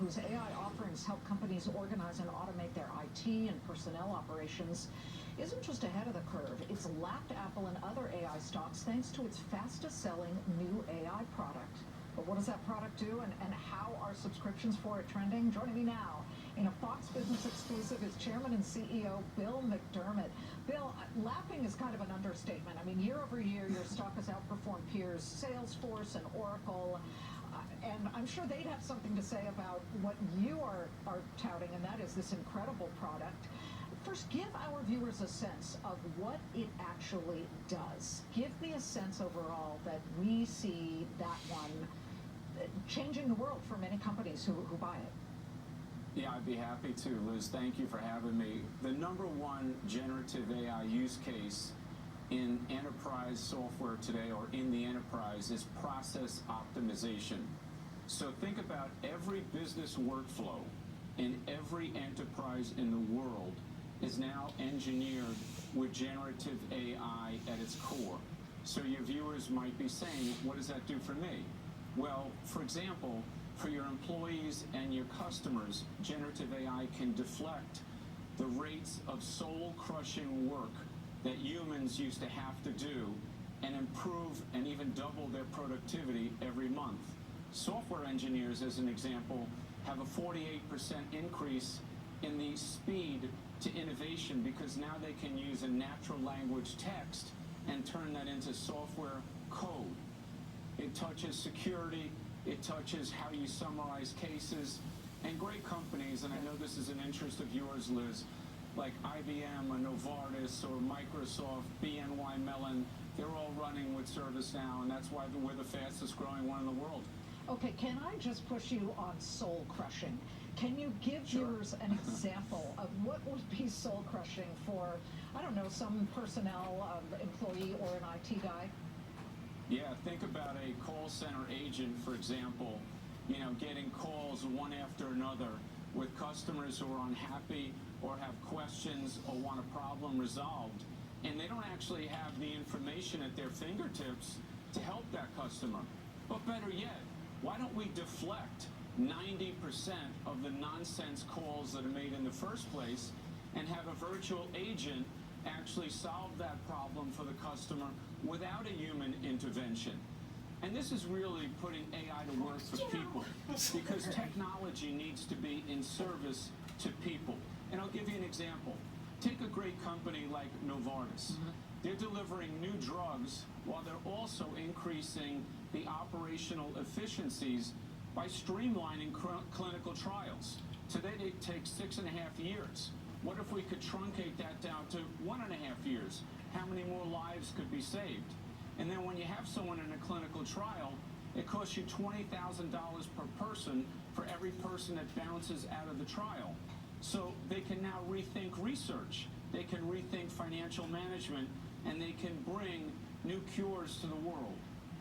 whose AI offerings help companies organize and automate their IT and personnel operations, isn't just ahead of the curve. It's lapped Apple and other AI stocks thanks to its fastest-selling new AI product. But what does that product do, and how are subscriptions for it trending? Joining me now in a Fox Business exclusive is Chairman and CEO Bill McDermott. Bill, lapping is kind of an understatement. I mean, year over year, your stock has outperformed peers, Salesforce and Oracle. And I'm sure they'd have something to say about what you are touting, and that is this incredible product. First, give our viewers a sense of what it actually does. Give me a sense overall that we see that one changing the world for many companies who buy it. Yeah, I'd be happy to, Liz. Thank you for having me. The number one generative AI use case in enterprise software today, or in the enterprise, is process optimization. So think about every business workflow in every enterprise in the world is now engineered with generative AI at its core. So your viewers might be saying, what does that do for me? Well, for example, for your employees and your customers, generative AI can deflect the rates of soul-crushing work that humans used to have to do and improve and even double their productivity every month. Software engineers, as an example, have a 48% increase in the speed to innovation because now they can use a natural language text and turn that into software code. It touches security, it touches how you summarize cases, and great companies, and I know this is an interest of yours, Liz, like IBM or Novartis or Microsoft, BNY Mellon, they're all running with ServiceNow, and that's why we're the fastest growing one in the world. Okay, can I just push you on soul crushing? Can you give viewers an example of what would be soul crushing for, I don't know, some personnel employee or an IT guy? Yeah, think about a call center agent, for example, getting calls one after another with customers who are unhappy or have questions or want a problem resolved, and they don't actually have the information at their fingertips to help that customer. But better yet, why don't we deflect 90% of the nonsense calls that are made in the first place and have a virtual agent actually solve that problem for the customer without a human intervention? And this is really putting AI to work for people, because technology needs to be in service to people. And I'll give you an example. Take a great company like Novartis. They're delivering new drugs while they're also increasing the operational efficiencies by streamlining clinical trials. Today it takes 6.5 years. What if we could truncate that down to 1.5 years? How many more lives could be saved? And then when you have someone in a clinical trial, it costs you $20,000 per person for every person that bounces out of the trial. So they can now rethink research, they can rethink financial management, and they can bring new cures to the world.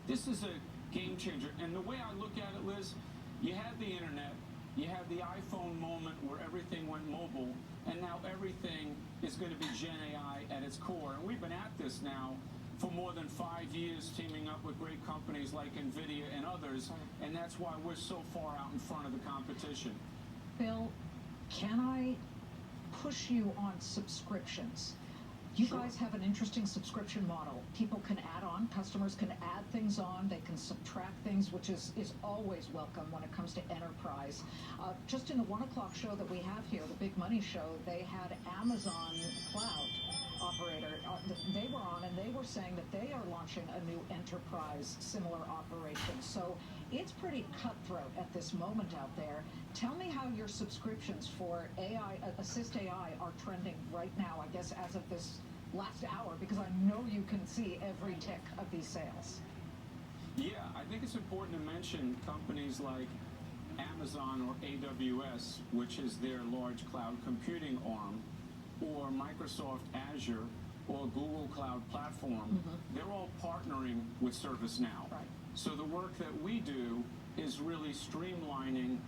This is a game changer. And the way I look at it, Liz, you had the internet, you had the iPhone moment where everything went mobile, and now everything is going to be Gen AI at its core. And we've been at this now for more than 5 years, teaming up with great companies like NVIDIA and others, and that's why we're so far out in front of the competition. Bill, can I push you on subscriptions? You guys have an interesting subscription model. People can add on, customers can add things on, they can subtract things, which is always welcome when it comes to enterprise. Just in the 1 o'clock show that we have here, the Big Money Show, they had Amazon Cloud operator. They were on, and they were saying that they are launching a new enterprise similar operation. So it's pretty cutthroat at this moment out there. Tell me how your subscriptions for AI, Assist AI, are trending right now, I guess, as of this last hour, because I know you can see every tick of these sales. Yeah, I think it's important to mention companies like Amazon or AWS, which is their large cloud computing arm, or Microsoft Azure or Google Cloud Platform. They're all partnering with ServiceNow. Right. So the work that we do is really streamlining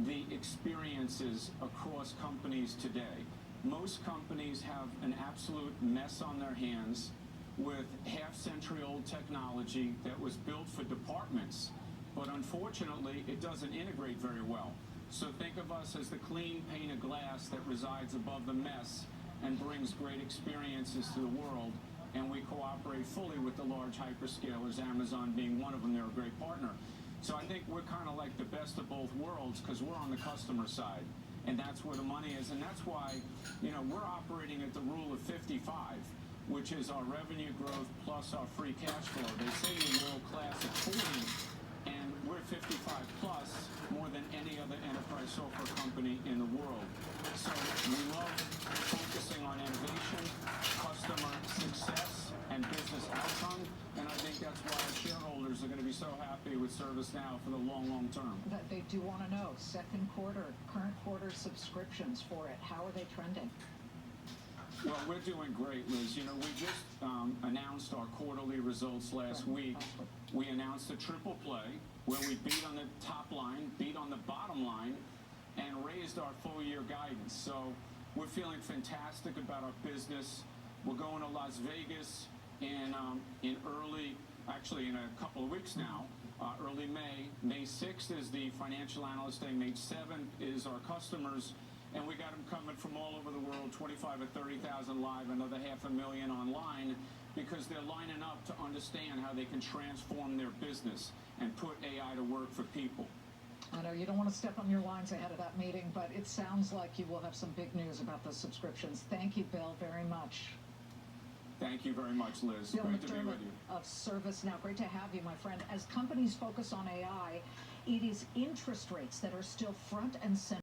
the experiences across companies today. Most companies have an absolute mess on their hands with half-century-old technology that was built for departments, but unfortunately it doesn't integrate very well. So think of us as the clean pane of glass that resides above the mess and brings great experiences to the world. And we cooperate fully with the large hyperscalers, Amazon being one of them. They're a great partner. So I think we're kind of like the best of both worlds because we're on the customer side. And that's where the money is. And that's why, we're operating at the rule of 55, which is our revenue growth plus our free cash flow. They say you're world class at 40, and we're 55 plus, more than any other enterprise software company in the world. So we love focusing on innovation, customer success, and business outcome. And I think that's why our shareholders are going to be so happy with ServiceNow for the long, long term. That they do want to know, second quarter, current quarter subscriptions for it. How are they trending? Well, we're doing great, Liz. We just announced our quarterly results last week. We announced a triple play where we beat on the top line, beat on the bottom line, and raised our full year guidance. So we're feeling fantastic about our business. We're going to Las Vegas in a couple of weeks now, early May. May 6th is the financial analyst day. May 7th is our customers. And we got them coming from all over the world, 25 or 30,000 live, another 500,000 online, because they're lining up to understand how they can transform their business and put AI to work for people. I know you don't want to step on your lines ahead of that meeting, but it sounds like you will have some big news about the subscriptions. Thank you, Bill, very much. Thank you very much, Liz. Bill Great to be McDermott with you. of ServiceNow. Great to have you, my friend. As companies focus on AI, it is interest rates that are still front and center.